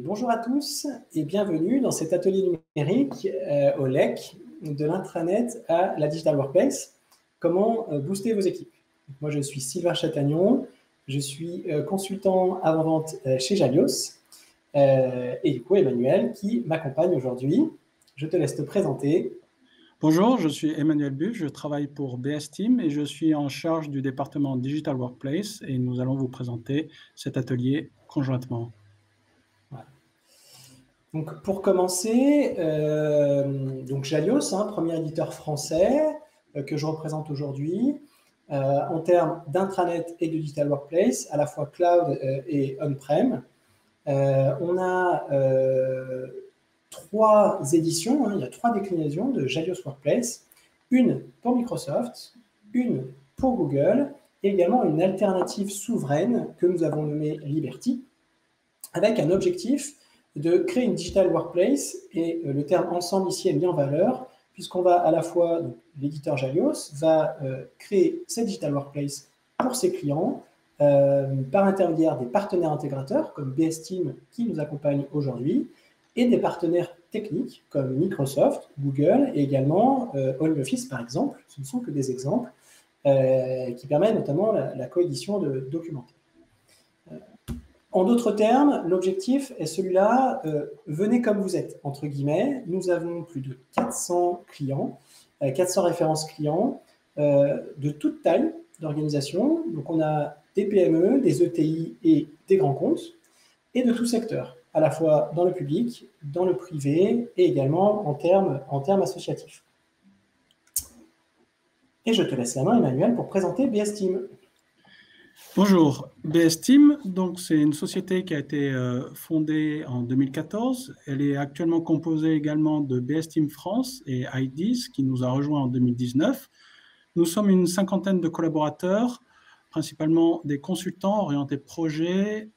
Bonjour à tous et bienvenue dans cet atelier numérique au LEC, de l'intranet à la Digital Workplace. Comment booster vos équipes? Moi, je suis Sylvain Chatagnon, je suis consultant avant-vente chez Jalios et du coup Emmanuel qui m'accompagne aujourd'hui. Je te laisse te présenter. Bonjour, je suis Emmanuel Buff, je travaille pour BS Team et je suis en charge du département Digital Workplace et nous allons vous présenter cet atelier conjointement. Voilà. Donc, pour commencer, donc Jalios, premier éditeur français que je représente aujourd'hui, en termes d'intranet et de digital workplace, à la fois cloud et on-prem. On a 3 éditions, il y a 3 déclinaisons de Jalios Workplace, une pour Microsoft, une pour Google, et également une alternative souveraine que nous avons nommée Liberty, avec un objectif de créer une digital workplace, et le terme ensemble ici est mis en valeur, puisqu'on va à la fois, l'éditeur Jalios va créer cette digital workplace pour ses clients, par intermédiaire des partenaires intégrateurs, comme BS Team qui nous accompagne aujourd'hui, et des partenaires techniques, comme Microsoft, Google, et également OnlyOffice, par exemple. Ce ne sont que des exemples, qui permettent notamment la coédition de documentaires. En d'autres termes, l'objectif est celui-là, venez comme vous êtes, entre guillemets. Nous avons plus de 400 clients, 400 références clients, de toute taille d'organisation. Donc on a des PME, des ETI et des grands comptes, et de tout secteur, à la fois dans le public, dans le privé, et également en termes associatifs. Et je te laisse la main, Emmanuel, pour présenter BS Team. Bonjour, BS Team, donc c'est une société qui a été fondée en 2014. Elle est actuellement composée également de BS Team France et IDs qui nous a rejoints en 2019. Nous sommes une cinquantaine de collaborateurs, principalement des consultants orientés projets,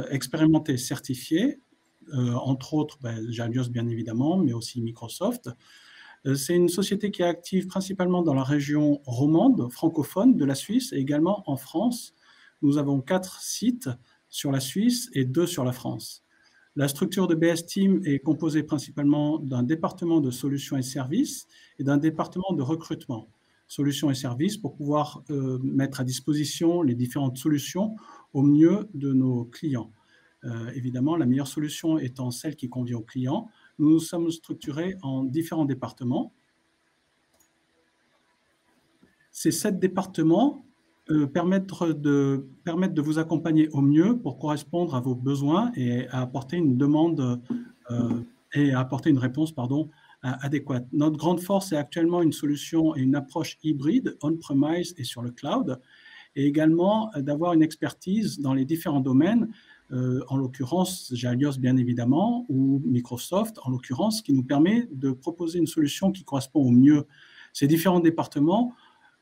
expérimentés, certifiés, entre autres Jalios bien évidemment, mais aussi Microsoft. C'est une société qui est active principalement dans la région romande, francophone de la Suisse et également en France. Nous avons 4 sites sur la Suisse et 2 sur la France. La structure de BS Team est composée principalement d'un département de solutions et services et d'un département de recrutement. Solutions et services pour pouvoir mettre à disposition les différentes solutions au mieux de nos clients. Évidemment, la meilleure solution étant celle qui convient aux clients. Nous sommes structurés en différents départements. Ces 7 départements permettent de vous accompagner au mieux pour correspondre à vos besoins et à apporter une demande et à apporter une réponse adéquate. Notre grande force est actuellement une solution et une approche hybride, on-premise et sur le cloud, et également d'avoir une expertise dans les différents domaines, en l'occurrence Jalios bien évidemment, ou Microsoft en l'occurrence, qui nous permet de proposer une solution qui correspond au mieux. Ces différents départements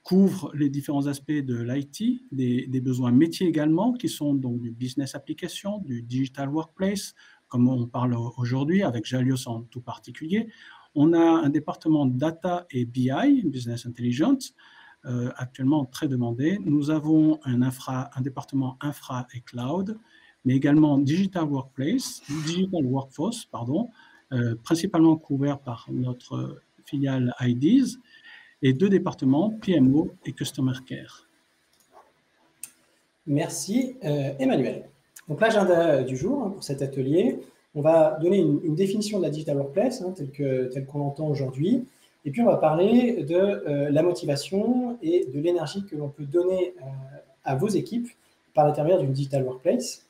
couvrent les différents aspects de l'IT, des besoins métiers également, qui sont donc du business application, du digital workplace, comme on parle aujourd'hui avec Jalios en tout particulier. On a un département data et BI, business intelligence, actuellement très demandé. Nous avons un département infra et cloud, mais également digital workforce, principalement couvert par notre filiale IDs, et 2 départements, PMO et Customer Care. Merci Emmanuel. Donc l'agenda du jour pour cet atelier, on va donner une définition de la digital workplace telle qu'on l'entend aujourd'hui, et puis on va parler de la motivation et de l'énergie que l'on peut donner à vos équipes par l'intermédiaire d'une digital workplace.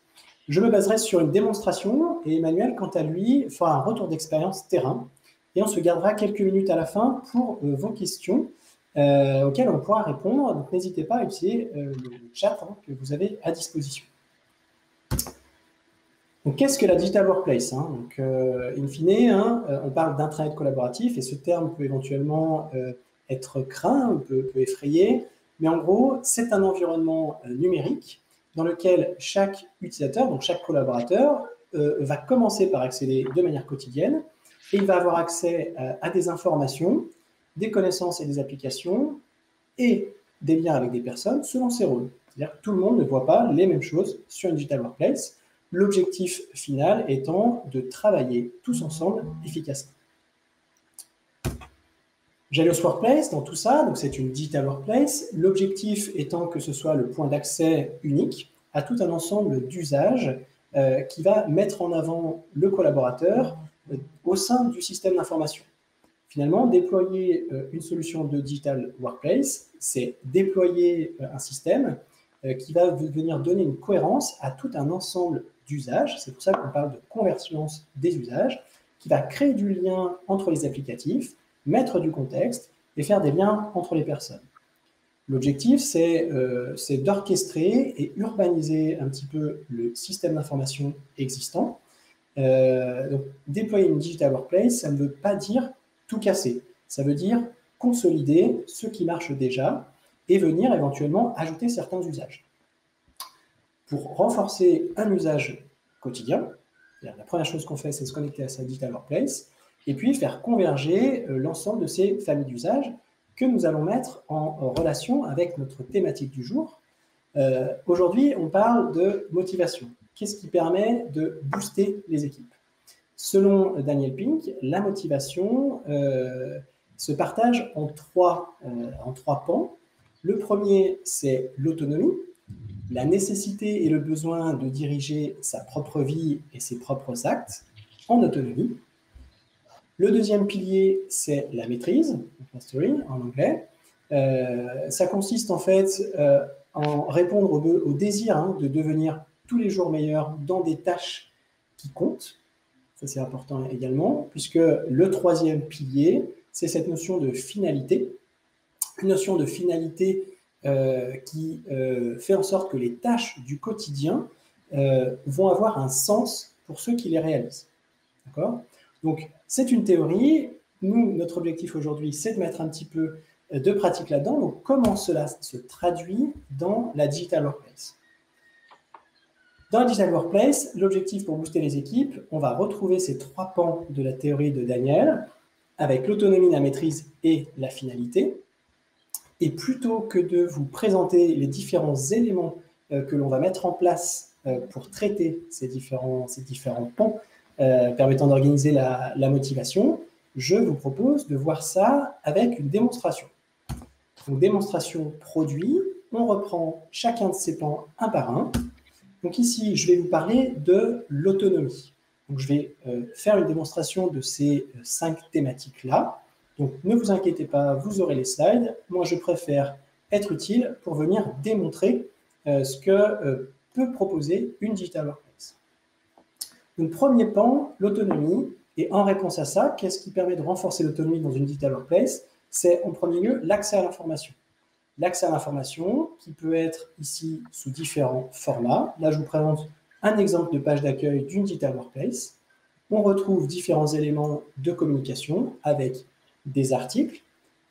Je me baserai sur une démonstration et Emmanuel, quant à lui, fera un retour d'expérience terrain, et on se gardera quelques minutes à la fin pour vos questions auxquelles on pourra répondre. Donc n'hésitez pas à utiliser le chat que vous avez à disposition. Donc qu'est-ce que la digital workplace? Donc, in fine, on parle d'intranet collaboratif et ce terme peut éventuellement être craint, peut effrayer, mais en gros, c'est un environnement numérique dans lequel chaque utilisateur, donc chaque collaborateur, va commencer par accéder de manière quotidienne et il va avoir accès à des informations, des connaissances et des applications et des liens avec des personnes selon ses rôles. C'est-à-dire que tout le monde ne voit pas les mêmes choses sur une digital workplace. L'objectif final étant de travailler tous ensemble efficacement. Jalios Workplace, dans tout ça, donc c'est une digital workplace, l'objectif étant que ce soit le point d'accès unique à tout un ensemble d'usages qui va mettre en avant le collaborateur au sein du système d'information. Finalement, déployer une solution de digital workplace, c'est déployer un système qui va venir donner une cohérence à tout un ensemble d'usages. C'est pour ça qu'on parle de convergence des usages, qui va créer du lien entre les applicatifs, mettre du contexte et faire des liens entre les personnes. L'objectif, c'est d'orchestrer et urbaniser un petit peu le système d'information existant. Donc, déployer une digital workplace, ça ne veut pas dire tout casser. Ça veut dire consolider ce qui marche déjà et venir éventuellement ajouter certains usages. Pour renforcer un usage quotidien, la première chose qu'on fait, c'est se connecter à sa digital workplace et puis faire converger l'ensemble de ces familles d'usages que nous allons mettre en relation avec notre thématique du jour. Aujourd'hui, on parle de motivation. Qu'est-ce qui permet de booster les équipes? Selon Daniel Pink, la motivation se partage en trois pans. Le premier, c'est l'autonomie, la nécessité et le besoin de diriger sa propre vie et ses propres actes en autonomie. Le deuxième pilier, c'est la maîtrise, mastery en anglais. Ça consiste en fait en répondre au désir de devenir tous les jours meilleur dans des tâches qui comptent. Ça, c'est important également, puisque le troisième pilier, c'est cette notion de finalité. Une notion de finalité qui fait en sorte que les tâches du quotidien vont avoir un sens pour ceux qui les réalisent. D'accord ? Donc, c'est une théorie. Nous, notre objectif aujourd'hui, c'est de mettre un petit peu de pratique là-dedans. Donc, comment cela se traduit dans la digital workplace? Dans la digital workplace, l'objectif pour booster les équipes, on va retrouver ces trois pans de la théorie de Daniel, avec l'autonomie, la maîtrise et la finalité. Et plutôt que de vous présenter les différents éléments que l'on va mettre en place pour traiter ces différents pans, permettant d'organiser la motivation, je vous propose de voir ça avec une démonstration. Donc, démonstration produit, on reprend chacun de ces pans un par un. Donc ici, je vais vous parler de l'autonomie. Donc je vais faire une démonstration de ces 5 thématiques-là. Donc ne vous inquiétez pas, vous aurez les slides. Moi, je préfère être utile pour venir démontrer ce que peut proposer une digital workplace. Donc premier pan, l'autonomie. Et en réponse à ça, qu'est-ce qui permet de renforcer l'autonomie dans une digital workplace? C'est en premier lieu l'accès à l'information. L'accès à l'information qui peut être ici sous différents formats. Là, je vous présente un exemple de page d'accueil d'une digital workplace. On retrouve différents éléments de communication avec des articles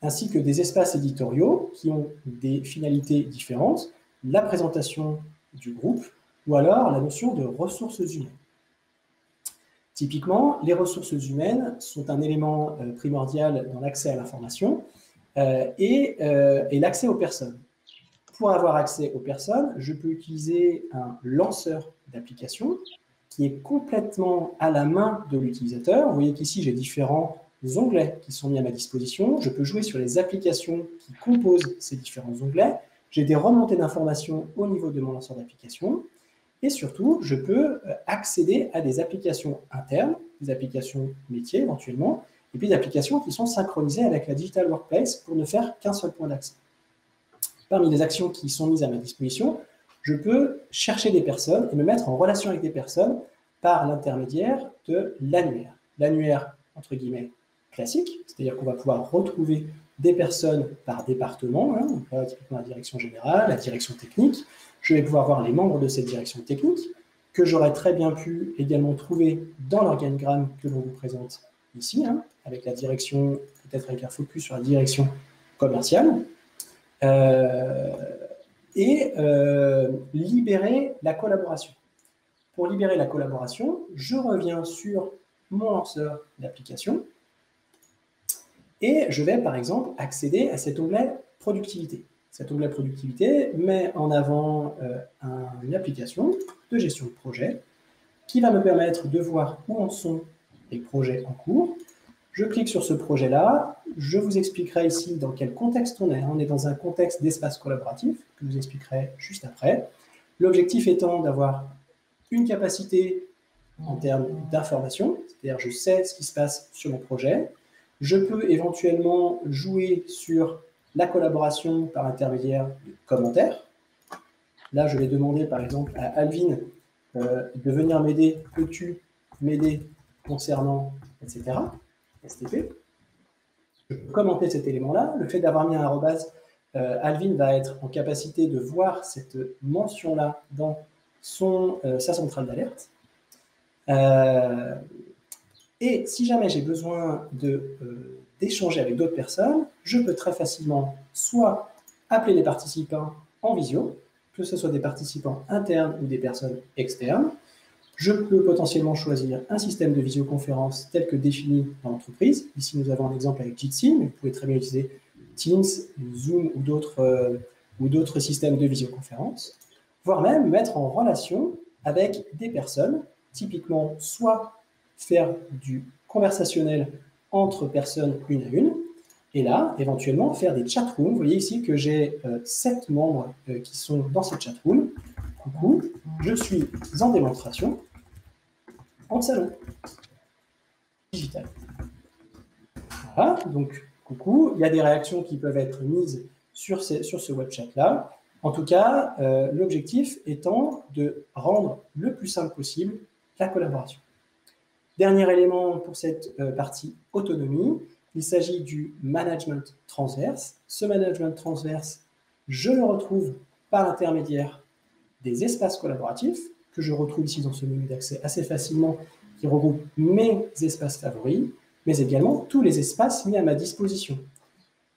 ainsi que des espaces éditoriaux qui ont des finalités différentes, la présentation du groupe ou alors la notion de ressources humaines. Typiquement, les ressources humaines sont un élément primordial dans l'accès à l'information et l'accès aux personnes. Pour avoir accès aux personnes, je peux utiliser un lanceur d'application qui est complètement à la main de l'utilisateur. Vous voyez qu'ici, j'ai différents onglets qui sont mis à ma disposition. Je peux jouer sur les applications qui composent ces différents onglets. J'ai des remontées d'informations au niveau de mon lanceur d'application. Et surtout, je peux accéder à des applications internes, des applications métiers éventuellement, et puis des applications qui sont synchronisées avec la digital workplace pour ne faire qu'un seul point d'accès. Parmi les actions qui sont mises à ma disposition, je peux chercher des personnes et me mettre en relation avec des personnes par l'intermédiaire de l'annuaire. L'annuaire, entre guillemets, classique, c'est-à-dire qu'on va pouvoir retrouver des personnes par département, donc là, typiquement la direction générale, la direction technique. Je vais pouvoir voir les membres de cette direction technique, que j'aurais très bien pu également trouver dans l'organigramme que l'on vous présente ici, avec la direction, peut-être avec un focus sur la direction commerciale. Libérer la collaboration. Pour libérer la collaboration, je reviens sur mon lanceur d'application et je vais par exemple accéder à cet onglet productivité. Cet onglet productivité met en avant une application de gestion de projet qui va me permettre de voir où en sont les projets en cours. Je clique sur ce projet-là. Je vous expliquerai ici dans quel contexte on est. On est dans un contexte d'espace collaboratif, que je vous expliquerai juste après. L'objectif étant d'avoir une capacité en termes d'information, c'est-à-dire je sais ce qui se passe sur mon projet. Je peux éventuellement jouer sur la collaboration par intermédiaire de commentaires. Là, je vais demander par exemple à Alvin de venir m'aider. Peux-tu m'aider concernant, etc. STP. Je peux commenter cet élément-là. Le fait d'avoir mis un arrobase, Alvin va être en capacité de voir cette mention-là dans sa centrale d'alerte. Et si jamais j'ai besoin d'échanger avec d'autres personnes, je peux très facilement soit appeler les participants en visio, que ce soit des participants internes ou des personnes externes. Je peux potentiellement choisir un système de visioconférence tel que défini dans l'entreprise. Ici, nous avons un exemple avec Jitsi, mais vous pouvez très bien utiliser Teams, Zoom ou d'autres systèmes de visioconférence, voire même mettre en relation avec des personnes, typiquement soit faire du conversationnel entre personnes une à une, et là, éventuellement, faire des chatrooms. Vous voyez ici que j'ai 7 membres qui sont dans cette chatroom. Coucou, je suis en démonstration en salon digital. Voilà, donc coucou, il y a des réactions qui peuvent être mises sur ce web chat-là. En tout cas, l'objectif étant de rendre le plus simple possible la collaboration. Dernier élément pour cette partie autonomie, il s'agit du management transverse. Ce management transverse, je le retrouve par l'intermédiaire des espaces collaboratifs, que je retrouve ici dans ce menu d'accès assez facilement, qui regroupe mes espaces favoris, mais également tous les espaces mis à ma disposition.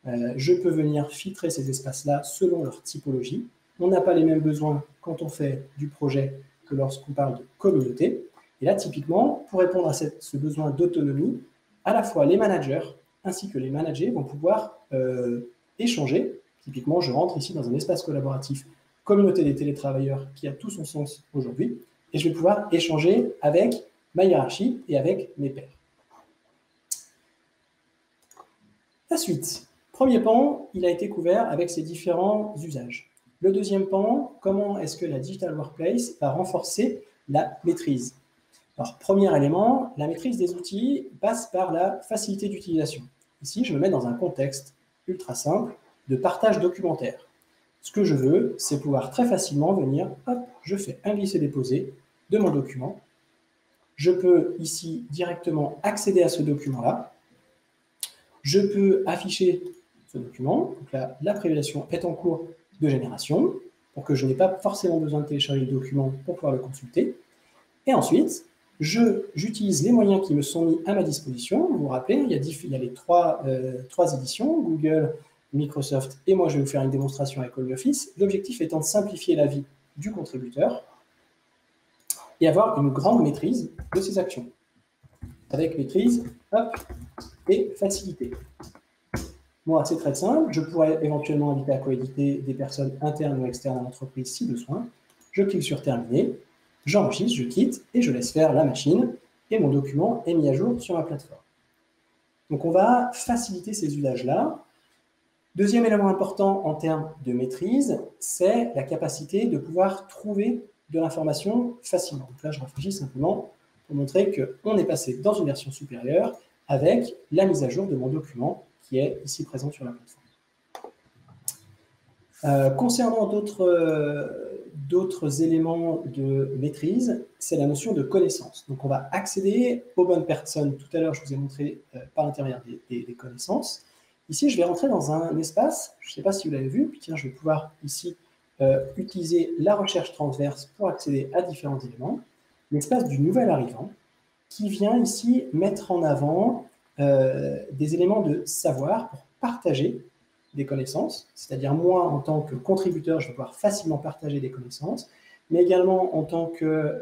Je peux venir filtrer ces espaces-là selon leur typologie. On n'a pas les mêmes besoins quand on fait du projet que lorsqu'on parle de communauté. Et là, typiquement, pour répondre à ce besoin d'autonomie, à la fois les managers ainsi que les managers vont pouvoir échanger. Typiquement, je rentre ici dans un espace collaboratif communauté des télétravailleurs qui a tout son sens aujourd'hui, et je vais pouvoir échanger avec ma hiérarchie et avec mes pairs. La suite. Premier pan, il a été couvert avec ses différents usages. Le deuxième pan, comment est-ce que la Digital Workplace va renforcer la maîtrise? Alors, premier élément, la maîtrise des outils passe par la facilité d'utilisation. Ici, je me mets dans un contexte ultra simple de partage documentaire. Ce que je veux, c'est pouvoir très facilement venir, hop, je fais un glisser-déposer de mon document. Je peux ici directement accéder à ce document-là. Je peux afficher ce document. Donc là, la prévalidation est en cours de génération pour que je n'ai pas forcément besoin de télécharger le document pour pouvoir le consulter. Et ensuite, j'utilise les moyens qui me sont mis à ma disposition. Vous vous rappelez, il y a les trois éditions, Google, Microsoft, et moi je vais vous faire une démonstration avec OmniOffice. L'objectif étant de simplifier la vie du contributeur et avoir une grande maîtrise de ses actions. Avec maîtrise, hop, et facilité. Moi, c'est très simple. Je pourrais éventuellement inviter à coéditer des personnes internes ou externes à l'entreprise si besoin. Je clique sur Terminer, j'enregistre, je quitte et je laisse faire la machine et mon document est mis à jour sur ma plateforme. Donc, on va faciliter ces usages-là. Deuxième élément important en termes de maîtrise, c'est la capacité de pouvoir trouver de l'information facilement. Donc là, je réfléchis simplement pour montrer qu'on est passé dans une version supérieure avec la mise à jour de mon document qui est ici présent sur la plateforme. Concernant d'autres éléments de maîtrise, c'est la notion de connaissance. Donc, on va accéder aux bonnes personnes. Tout à l'heure, je vous ai montré par l'intermédiaire des connaissances. Ici, je vais rentrer dans un espace, je ne sais pas si vous l'avez vu, puis tiens, je vais pouvoir ici utiliser la recherche transverse pour accéder à différents éléments. L'espace du nouvel arrivant, qui vient ici mettre en avant des éléments de savoir pour partager des connaissances, c'est-à-dire moi, en tant que contributeur, je vais pouvoir facilement partager des connaissances, mais également en tant que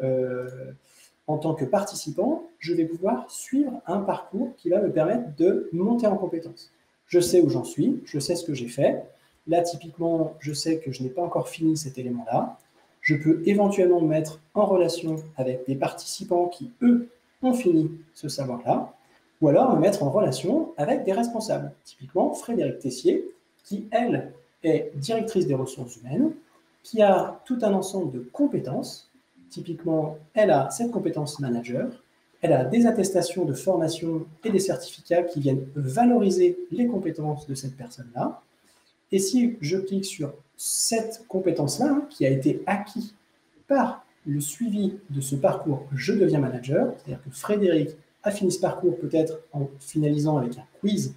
participant, je vais pouvoir suivre un parcours qui va me permettre de monter en compétences. Je sais où j'en suis, je sais ce que j'ai fait. Là, typiquement, je sais que je n'ai pas encore fini cet élément-là. Je peux éventuellement me mettre en relation avec des participants qui, eux, ont fini ce savoir-là, ou alors me mettre en relation avec des responsables. Typiquement, Frédéric Tessier, qui, elle, est directrice des ressources humaines, qui a tout un ensemble de compétences. Typiquement, elle a cette compétence manager, elle a des attestations de formation et des certificats qui viennent valoriser les compétences de cette personne-là. Et si je clique sur cette compétence-là, hein, qui a été acquise par le suivi de ce parcours « Je deviens manager », c'est-à-dire que Frédéric a fini ce parcours peut-être en finalisant avec un quiz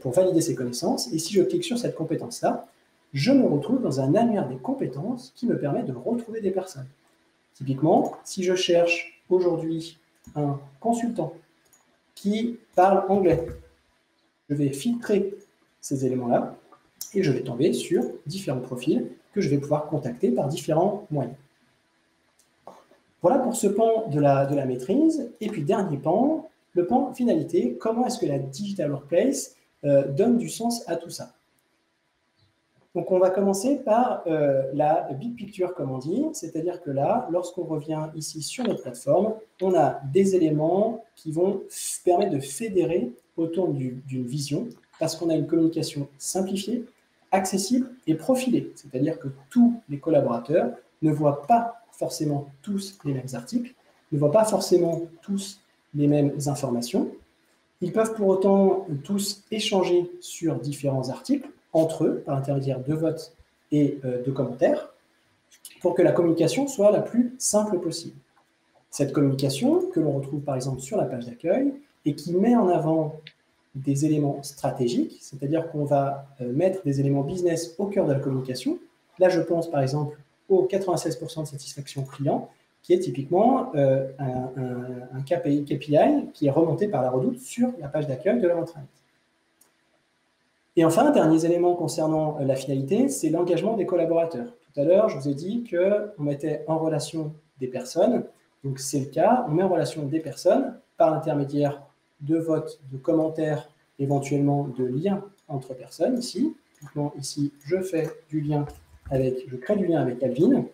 pour valider ses connaissances, et si je clique sur cette compétence-là, je me retrouve dans un annuaire des compétences qui me permet de retrouver des personnes. Typiquement, si je cherche aujourd'hui un consultant qui parle anglais, je vais filtrer ces éléments-là et je vais tomber sur différents profils que je vais pouvoir contacter par différents moyens. Voilà pour ce pan de la maîtrise. Et puis, dernier pan, le pan finalité, comment est-ce que la Digital Workplace donne du sens à tout ça? Donc, on va commencer par la big picture, comme on dit, c'est-à-dire que là, lorsqu'on revient ici sur notre plateforme, on a des éléments qui vont permettre de fédérer autour d'une vision, parce qu'on a une communication simplifiée, accessible et profilée, c'est-à-dire que tous les collaborateurs ne voient pas forcément tous les mêmes articles, ne voient pas forcément tous les mêmes informations. Ils peuvent pour autant tous échanger sur différents articles, entre eux, par l'intermédiaire de votes et de commentaires, pour que la communication soit la plus simple possible. Cette communication, que l'on retrouve par exemple sur la page d'accueil, et qui met en avant des éléments stratégiques, c'est-à-dire qu'on va mettre des éléments business au cœur de la communication. Là, je pense par exemple au 96% de satisfaction client, qui est typiquement un KPI qui est remonté par la Redoute sur la page d'accueil de leur intranet. Et enfin, dernier élément concernant la finalité, c'est l'engagement des collaborateurs. Tout à l'heure, je vous ai dit qu'on mettait en relation des personnes. Donc, c'est le cas. On met en relation des personnes par l'intermédiaire de votes, de commentaires, éventuellement de liens entre personnes. Ici, ici, je crée du lien avec Alvin.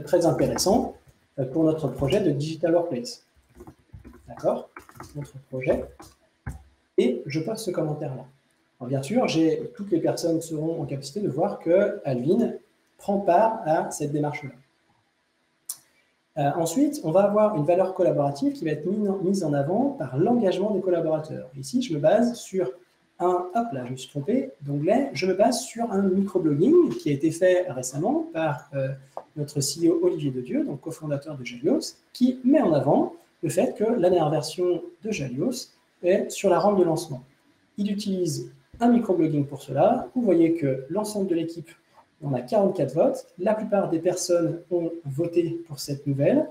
Très intéressant pour notre projet de Digital Workplace. D'accord? Notre projet. Et je poste ce commentaire-là. Alors bien sûr, toutes les personnes seront en capacité de voir que Alvin prend part à cette démarche-là. Ensuite, on va avoir une valeur collaborative qui va être mise en avant par l'engagement des collaborateurs. Ici, je me base sur hop là, je me suis trompé d'onglet, je me base sur un microblogging qui a été fait récemment par notre CEO Olivier Dedieu, donc cofondateur de Jalios, qui met en avant le fait que la dernière version de Jalios est sur la rampe de lancement. Il utilise un microblogging pour cela. Vous voyez que l'ensemble de l'équipe, on a 44 votes. La plupart des personnes ont voté pour cette nouvelle.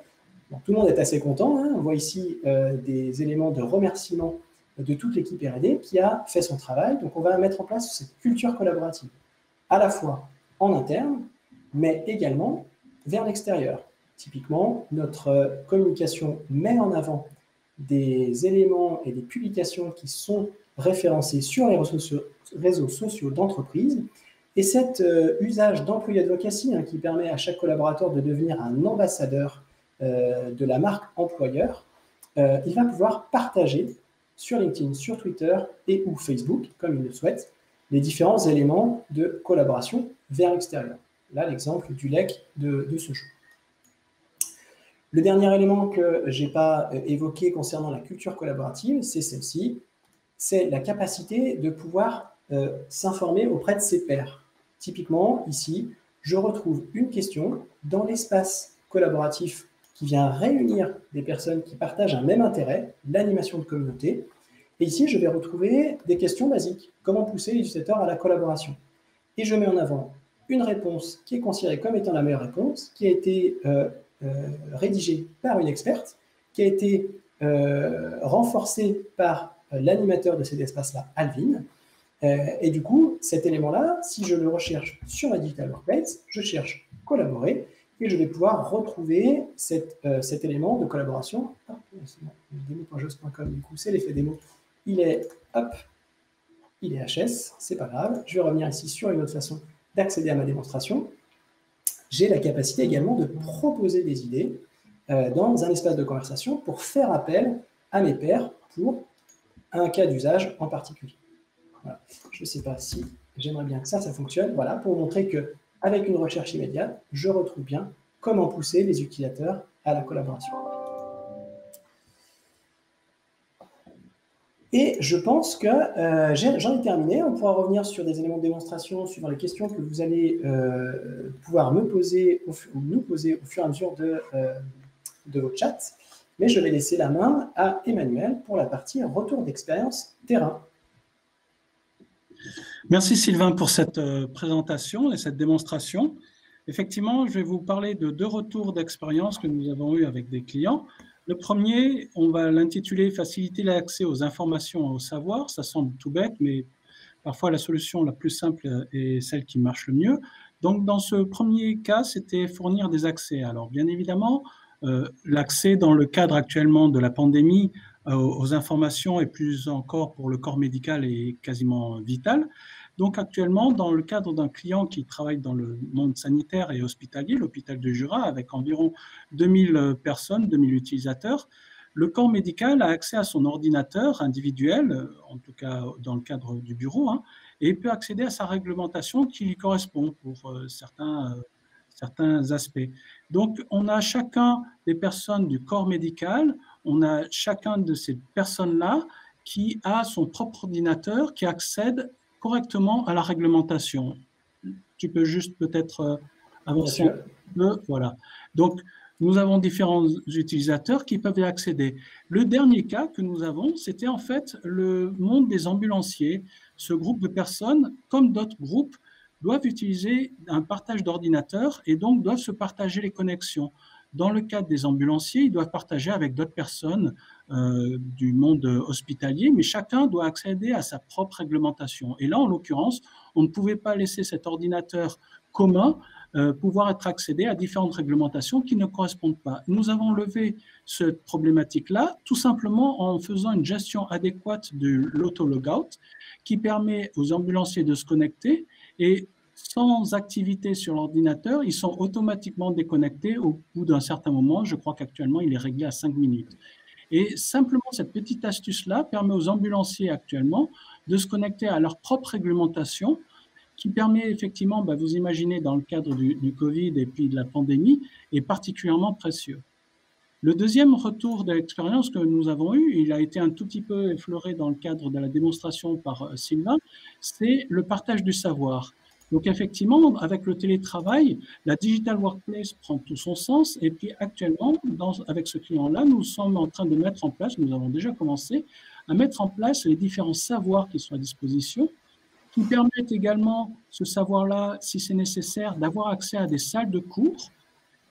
Bon, tout le monde est assez content. Hein. On voit ici des éléments de remerciement de toute l'équipe R&D qui a fait son travail. Donc, on va mettre en place cette culture collaborative, à la fois en interne, mais également vers l'extérieur. Typiquement, notre communication met en avant des éléments et des publications qui sont référencés sur les réseaux sociaux d'entreprise. Et cet usage d'employee advocacy qui permet à chaque collaborateur de devenir un ambassadeur de la marque employeur, il va pouvoir partager sur LinkedIn, sur Twitter et ou Facebook, comme il le souhaite, les différents éléments de collaboration vers l'extérieur. Là, l'exemple du LEC de ce jour. Le dernier élément que je n'ai pas évoqué concernant la culture collaborative, c'est celle-ci, c'est la capacité de pouvoir s'informer auprès de ses pairs. Typiquement, ici, je retrouve une question dans l'espace collaboratif qui vient réunir des personnes qui partagent un même intérêt, l'animation de communauté. Et ici, je vais retrouver des questions basiques. Comment pousser les utilisateurs à la collaboration? Et je mets en avant une réponse qui est considérée comme étant la meilleure réponse, qui a été rédigée par une experte, qui a été renforcée par l'animateur de cet espace-là, Alvin. Et du coup, cet élément-là, si je le recherche sur ma Digital Workplace, je cherche collaborer et je vais pouvoir retrouver cet élément de collaboration. Demo.jos.com, du coup, c'est l'effet démo. Il est HS, c'est pas grave. Je vais revenir ici sur une autre façon d'accéder à ma démonstration. j'ai la capacité également de proposer des idées dans un espace de conversation pour faire appel à mes pairs pour un cas d'usage en particulier. Voilà. Je ne sais pas si j'aimerais bien que ça fonctionne. Voilà, pour montrer qu'avec une recherche immédiate, je retrouve bien comment pousser les utilisateurs à la collaboration. Et je pense que j'en ai terminé. On pourra revenir sur des éléments de démonstration suivant les questions que vous allez pouvoir me poser ou nous poser au fur et à mesure de vos chats. Mais je vais laisser la main à Emmanuel pour la partie retour d'expérience terrain. Merci Sylvain pour cette présentation et cette démonstration. Effectivement, je vais vous parler de 2 retours d'expérience que nous avons eus avec des clients. Le premier, on va l'intituler « Faciliter l'accès aux informations et au savoir ». Ça semble tout bête, mais parfois la solution la plus simple est celle qui marche le mieux. Donc, dans ce premier cas, c'était fournir des accès. Alors, bien évidemment, l'accès dans le cadre actuellement de la pandémie aux informations et plus encore pour le corps médical est quasiment vital. Donc actuellement, dans le cadre d'un client qui travaille dans le monde sanitaire et hospitalier, l'hôpital du Jura, avec environ 2000 personnes, 2000 utilisateurs, le corps médical a accès à son ordinateur individuel, en tout cas dans le cadre du bureau, et peut accéder à sa réglementation qui lui correspond pour certains aspects. Donc, on a chacun des personnes du corps médical, on a chacun de ces personnes-là qui a son propre ordinateur qui accède correctement à la réglementation. Tu peux juste peut-être avancer un peu. Voilà. Donc, nous avons différents utilisateurs qui peuvent y accéder. Le dernier cas que nous avons, c'était en fait le monde des ambulanciers. Ce groupe de personnes, comme d'autres groupes, doivent utiliser un partage d'ordinateurs et donc doivent se partager les connexions. Dans le cadre des ambulanciers, ils doivent partager avec d'autres personnes du monde hospitalier, mais chacun doit accéder à sa propre réglementation. Et là, en l'occurrence, on ne pouvait pas laisser cet ordinateur commun pouvoir être accédé à différentes réglementations qui ne correspondent pas. Nous avons levé cette problématique-là tout simplement en faisant une gestion adéquate de l'auto-logout qui permet aux ambulanciers de se connecter et sans activité sur l'ordinateur, ils sont automatiquement déconnectés au bout d'un certain moment. Je crois qu'actuellement, il est réglé à 5 minutes. Et simplement, cette petite astuce-là permet aux ambulanciers actuellement de se connecter à leur propre réglementation qui permet effectivement, vous imaginez, dans le cadre du Covid et puis de la pandémie, est particulièrement précieux. Le deuxième retour de l'expérience que nous avons eu, il a été un tout petit peu effleuré dans le cadre de la démonstration par Sylvain, c'est le partage du savoir. Donc effectivement, avec le télétravail, la Digital Workplace prend tout son sens. Et puis actuellement, avec ce client-là, nous sommes en train de mettre en place, nous avons déjà commencé à mettre en place les différents savoirs qui sont à disposition, qui permettent également ce savoir-là, si c'est nécessaire, d'avoir accès à des salles de cours.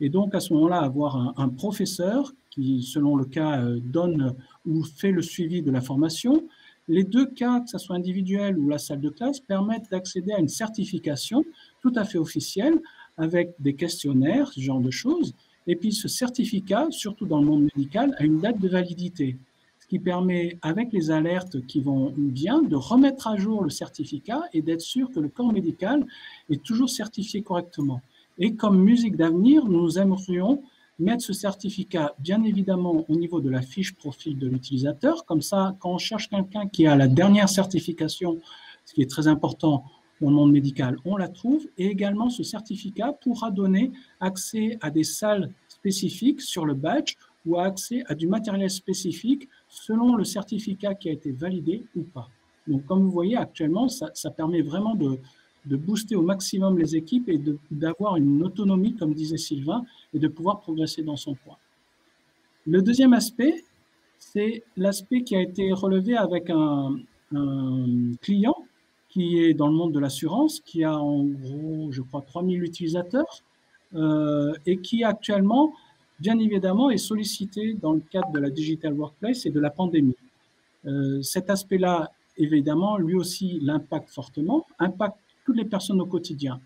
Et donc à ce moment-là, avoir un professeur qui, selon le cas, donne ou fait le suivi de la formation. Les 2 cas, que ce soit individuel ou la salle de classe, permettent d'accéder à une certification tout à fait officielle avec des questionnaires, ce genre de choses. Et puis ce certificat, surtout dans le monde médical, a une date de validité, ce qui permet, avec les alertes qui vont bien, de remettre à jour le certificat et d'être sûr que le corps médical est toujours certifié correctement. Et comme musique d'avenir, nous aimerions mettre ce certificat, bien évidemment, au niveau de la fiche profil de l'utilisateur. Comme ça, quand on cherche quelqu'un qui a la dernière certification, ce qui est très important dans le monde médical, on la trouve. Et également, ce certificat pourra donner accès à des salles spécifiques sur le badge ou accès à du matériel spécifique selon le certificat qui a été validé ou pas. Donc, comme vous voyez, actuellement, ça permet vraiment de booster au maximum les équipes et d'avoir une autonomie, comme disait Sylvain, et de pouvoir progresser dans son point. Le deuxième aspect, c'est l'aspect qui a été relevé avec un client qui est dans le monde de l'assurance, qui a en gros, je crois, 3000 utilisateurs et qui actuellement, bien évidemment, est sollicité dans le cadre de la Digital Workplace et de la pandémie. Cet aspect-là, évidemment, lui aussi l'impacte fortement, impacte toutes les personnes au quotidien.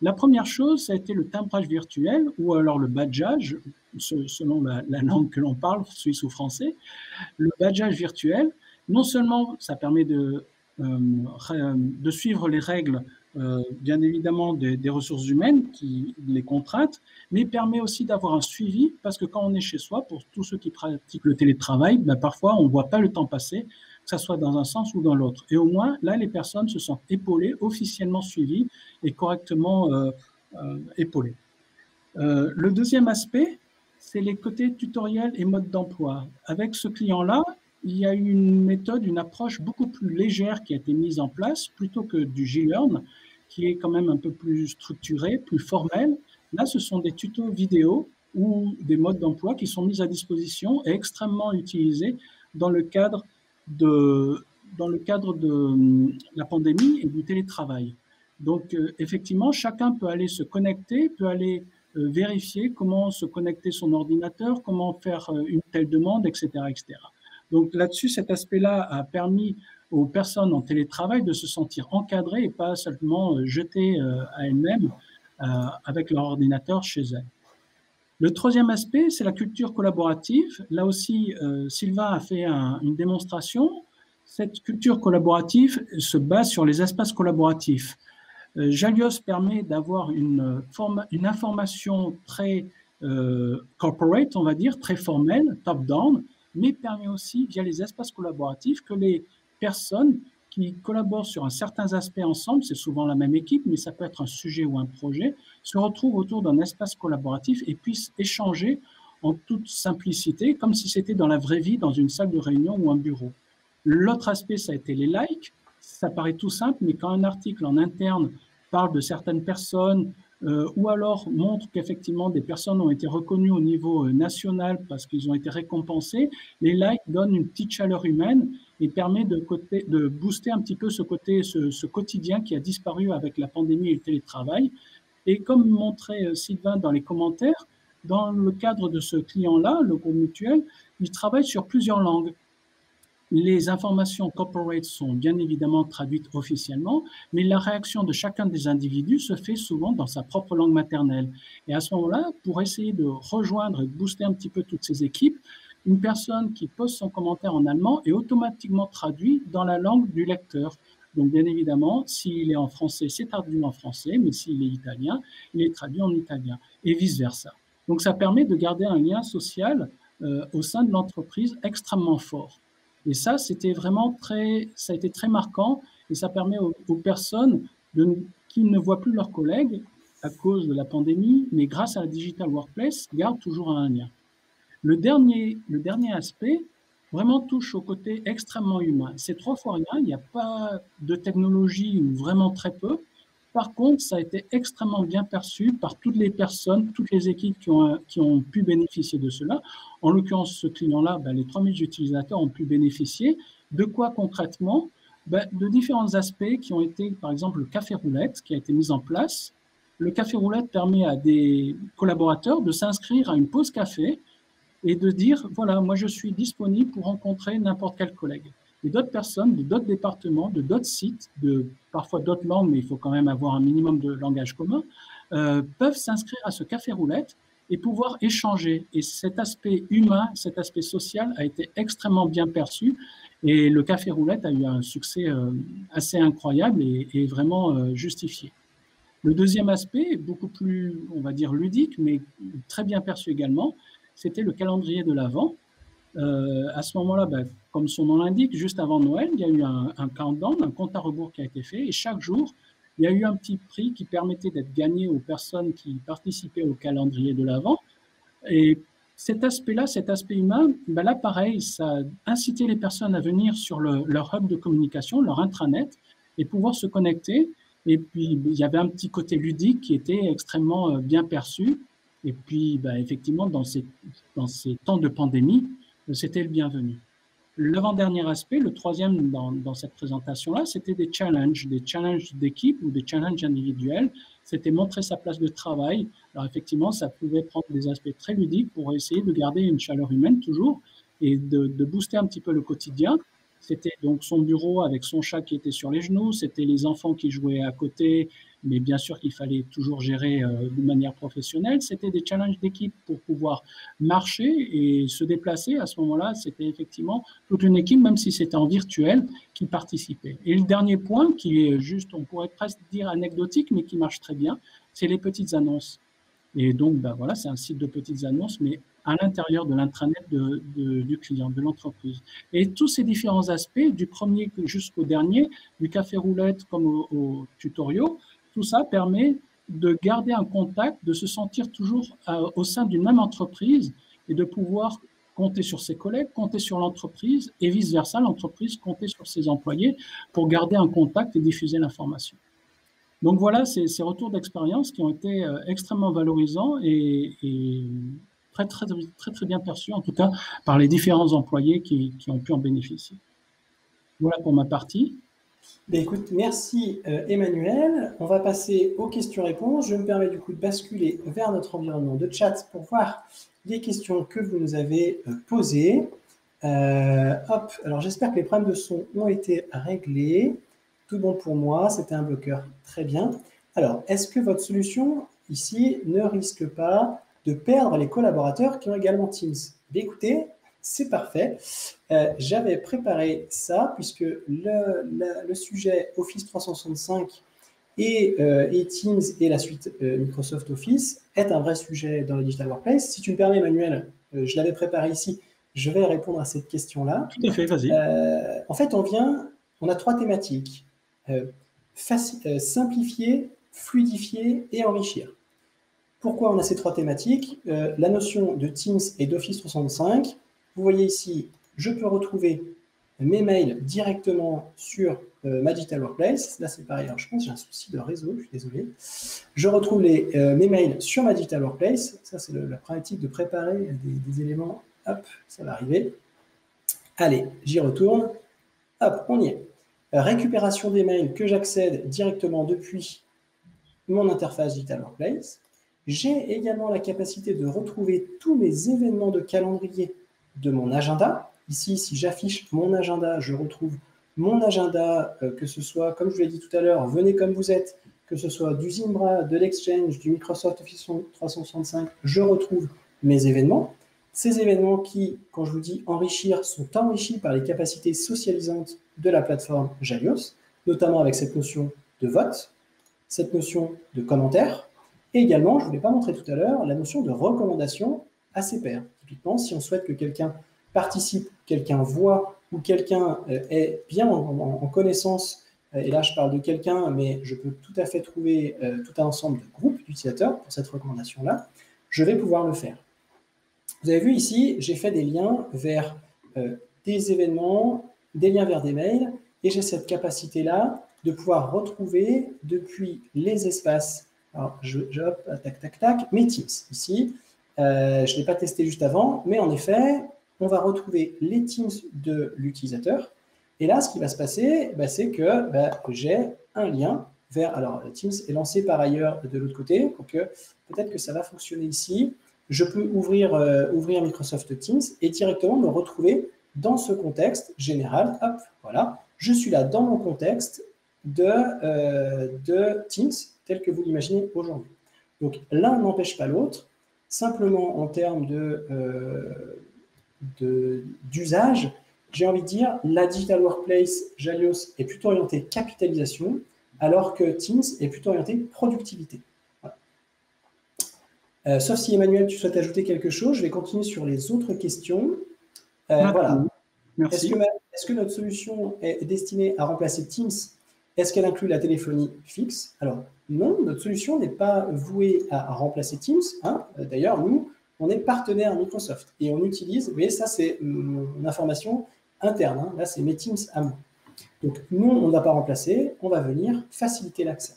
La première chose, ça a été le timbrage virtuel ou alors le badgeage, selon la langue que l'on parle, suisse ou français. Le badgeage virtuel, non seulement ça permet de suivre les règles bien évidemment des ressources humaines, les contraintes, mais permet aussi d'avoir un suivi, parce que quand on est chez soi, pour tous ceux qui pratiquent le télétravail, ben parfois on ne voit pas le temps passer, que ce soit dans un sens ou dans l'autre. Et au moins, là, les personnes se sentent épaulées, officiellement suivies et correctement épaulées. Le deuxième aspect, c'est les côtés tutoriels et modes d'emploi. Avec ce client-là, il y a une méthode, une approche beaucoup plus légère qui a été mise en place, plutôt que du J-Learn, qui est quand même un peu plus structuré, plus formel. Là, ce sont des tutos vidéo ou des modes d'emploi qui sont mis à disposition et extrêmement utilisés dans le cadre de la pandémie et du télétravail. Donc, effectivement, chacun peut aller se connecter, peut aller vérifier comment se connecter son ordinateur, comment faire une telle demande, etc., etc. Donc là-dessus, cet aspect-là a permis aux personnes en télétravail de se sentir encadrées et pas seulement jetées à elles-mêmes avec leur ordinateur chez elles. Le troisième aspect, c'est la culture collaborative. Là aussi, Sylvain a fait une démonstration. Cette culture collaborative se base sur les espaces collaboratifs. Jalios permet d'avoir une information très corporate, on va dire, très formelle, top-down, mais permet aussi, via les espaces collaboratifs, que les personnes qui collaborent sur un certain aspect ensemble, c'est souvent la même équipe, mais ça peut être un sujet ou un projet, se retrouvent autour d'un espace collaboratif et puissent échanger en toute simplicité, comme si c'était dans la vraie vie, dans une salle de réunion ou un bureau. L'autre aspect, ça a été les likes. Ça paraît tout simple, mais quand un article en interne parle de certaines personnes ou alors montre qu'effectivement des personnes ont été reconnues au niveau national parce qu'ils ont été récompensés, les likes donnent une petite chaleur humaine et permet de booster un petit peu ce quotidien qui a disparu avec la pandémie et le télétravail. Et comme montrait Sylvain dans les commentaires, dans le cadre de ce client-là, le groupe mutuel, il travaille sur plusieurs langues. Les informations corporate sont bien évidemment traduites officiellement, mais la réaction de chacun des individus se fait souvent dans sa propre langue maternelle. Et à ce moment-là, pour essayer de rejoindre et de booster un petit peu toutes ces équipes, une personne qui pose son commentaire en allemand est automatiquement traduit dans la langue du lecteur. Donc bien évidemment, s'il est en français, c'est traduit en français, mais s'il est italien, il est traduit en italien, et vice-versa. Donc ça permet de garder un lien social au sein de l'entreprise extrêmement fort. Et ça, ça a été très marquant et ça permet aux personnes qui ne voient plus leurs collègues à cause de la pandémie, mais grâce à la Digital Workplace, gardent toujours un lien. Le dernier aspect vraiment touche au côté extrêmement humain. C'est 3 fois rien, il n'y a pas de technologie ou vraiment très peu. Par contre, ça a été extrêmement bien perçu par toutes les personnes, toutes les équipes qui ont pu bénéficier de cela. En l'occurrence, ce client-là, les 3000 utilisateurs ont pu bénéficier. De quoi concrètement? De différents aspects qui ont été, par exemple, le café roulette qui a été mis en place. Le café roulette permet à des collaborateurs de s'inscrire à une pause café et de dire, voilà, moi je suis disponible pour rencontrer n'importe quel collègue. Et d'autres personnes de d'autres départements, de d'autres sites, parfois d'autres langues, mais il faut quand même avoir un minimum de langage commun, peuvent s'inscrire à ce café roulette et pouvoir échanger. Et cet aspect humain, cet aspect social a été extrêmement bien perçu. Et le café roulette a eu un succès assez incroyable et vraiment justifié. Le deuxième aspect, beaucoup plus, on va dire, ludique, mais très bien perçu également, c'était le calendrier de l'Avent. À ce moment-là, comme son nom l'indique, juste avant Noël, il y a eu un countdown, un compte à rebours qui a été fait, et chaque jour, il y a eu un petit prix qui permettait d'être gagné aux personnes qui participaient au calendrier de l'Avent. Et cet aspect-là, cet aspect humain, là, pareil, ça a incité les personnes à venir sur leur hub de communication, leur intranet, et pouvoir se connecter. Et puis, il y avait un petit côté ludique qui était extrêmement bien perçu. Et puis, effectivement, dans ces temps de pandémie, c'était le bienvenu. L'avant-dernier aspect, le troisième dans cette présentation-là, c'était des challenges d'équipe ou des challenges individuels. C'était montrer sa place de travail. Alors effectivement, ça pouvait prendre des aspects très ludiques pour essayer de garder une chaleur humaine toujours et de booster un petit peu le quotidien. C'était donc son bureau avec son chat qui était sur les genoux, c'était les enfants qui jouaient à côté, mais bien sûr qu'il fallait toujours gérer de manière professionnelle. C'était des challenges d'équipe pour pouvoir marcher et se déplacer. À ce moment-là, c'était effectivement toute une équipe, même si c'était en virtuel, qui participait. Et le dernier point, qui est juste, on pourrait presque dire anecdotique, mais qui marche très bien, c'est les petites annonces. Et donc, ben voilà, c'est un site de petites annonces, mais à l'intérieur de l'intranet du client, de l'entreprise. Et tous ces différents aspects, du premier jusqu'au dernier, du café roulette comme au tutoriaux, tout ça permet de garder un contact, de se sentir toujours au sein d'une même entreprise et de pouvoir compter sur ses collègues, compter sur l'entreprise et vice-versa, l'entreprise compter sur ses employés pour garder un contact et diffuser l'information. Donc voilà, ces retours d'expérience qui ont été extrêmement valorisants et très, très, très, très bien perçus, en tout cas par les différents employés qui ont pu en bénéficier. Voilà pour ma partie. Ben écoute, merci Emmanuel. On va passer aux questions-réponses. Je me permets du coup de basculer vers notre environnement de chat pour voir les questions que vous nous avez posées. Hop, alors j'espère que les problèmes de son ont été réglés. Tout bon pour moi, c'était un bloqueur. Très bien. Alors, est-ce que votre solution ici ne risque pas de perdre les collaborateurs qui ont également Teams? Bien, écoutez, c'est parfait. J'avais préparé ça puisque le sujet Office 365 et Teams et la suite Microsoft Office est un vrai sujet dans le Digital Workplace. Si tu me permets, Emmanuel, je l'avais préparé ici, je vais répondre à cette question-là. Tout à fait, vas-y. En fait, on a trois thématiques. Simplifier, fluidifier et enrichir. Pourquoi on a ces trois thématiques? La notion de Teams et d'Office 365. Vous voyez ici, je peux retrouver mes mails directement sur ma Digital Workplace. Là, c'est pareil. Alors, je pense que j'ai un souci de réseau, je suis désolé. Je retrouve mes mails sur ma Digital Workplace. Ça, c'est la pratique de préparer des éléments. Hop, ça va arriver. Allez, j'y retourne. Hop, on y est. Récupération des mails que j'accède directement depuis mon interface Digital Workplace. J'ai également la capacité de retrouver tous mes événements de calendrier de mon agenda. Ici, si j'affiche mon agenda, je retrouve mon agenda, que ce soit, comme je vous l'ai dit tout à l'heure, venez comme vous êtes, que ce soit du Zimbra, de l'Exchange, du Microsoft Office 365, je retrouve mes événements. Ces événements qui, quand je vous dis enrichir, sont enrichis par les capacités socialisantes de la plateforme Jalios, notamment avec cette notion de vote, cette notion de commentaire, et également, je ne vous l'ai pas montré tout à l'heure, la notion de recommandation à ses pairs. Typiquement, si on souhaite que quelqu'un participe, quelqu'un voit ou quelqu'un est bien en connaissance, et là je parle de quelqu'un, mais je peux tout à fait trouver tout un ensemble de groupes d'utilisateurs pour cette recommandation-là, je vais pouvoir le faire. Vous avez vu ici, j'ai fait des liens vers des événements, des liens vers des mails, et j'ai cette capacité-là de pouvoir retrouver depuis les espaces. Alors, tac, mes Teams ici. Je ne l'ai pas testé juste avant, mais en effet, on va retrouver les Teams de l'utilisateur. Et là, ce qui va se passer, c'est que j'ai un lien vers... Alors, Teams est lancé par ailleurs de l'autre côté, donc peut-être que ça va fonctionner ici. Je peux ouvrir Microsoft Teams et directement me retrouver dans ce contexte général. Hop, voilà. Je suis là dans mon contexte de Teams tel que vous l'imaginez aujourd'hui. Donc, l'un n'empêche pas l'autre. Simplement, en termes d'usage, j'ai envie de dire, la Digital Workplace Jalios est plutôt orientée capitalisation, alors que Teams est plutôt orienté productivité. Voilà. Sauf si, Emmanuel, tu souhaites ajouter quelque chose, je vais continuer sur les autres questions. Voilà. Merci. Est-ce que notre solution est destinée à remplacer Teams? Est-ce qu'elle inclut la téléphonie fixe? Alors, non, notre solution n'est pas vouée à remplacer Teams. Hein. D'ailleurs, nous, on est partenaire Microsoft et on utilise, vous voyez, ça c'est une information interne. Hein. Là, c'est mes Teams à moi. Donc, nous, on ne va pas remplacer, on va venir faciliter l'accès.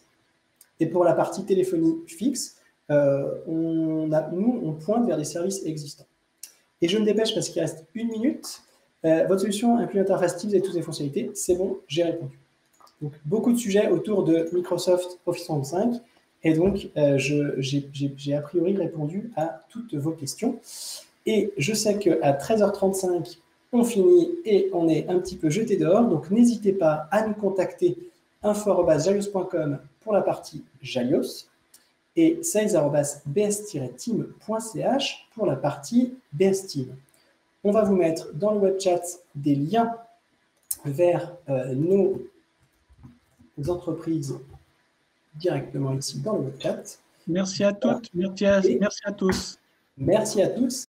Et pour la partie téléphonie fixe, nous, on pointe vers des services existants. Et je me dépêche parce qu'il reste 1 minute. Votre solution inclut l'interface Teams et toutes les fonctionnalités. C'est bon, j'ai répondu. Donc, beaucoup de sujets autour de Microsoft Office 365. Et donc, j'ai a priori répondu à toutes vos questions. Et je sais qu'à 13h35, on finit et on est un petit peu jeté dehors. Donc, n'hésitez pas à nous contacter info@jalios.com pour la partie Jalios et sales@bs-team.ch pour la partie BS Team. On va vous mettre dans le web chat des liens vers nos entreprises directement ici dans le web chat. Merci à toutes, merci à tous. Merci à tous.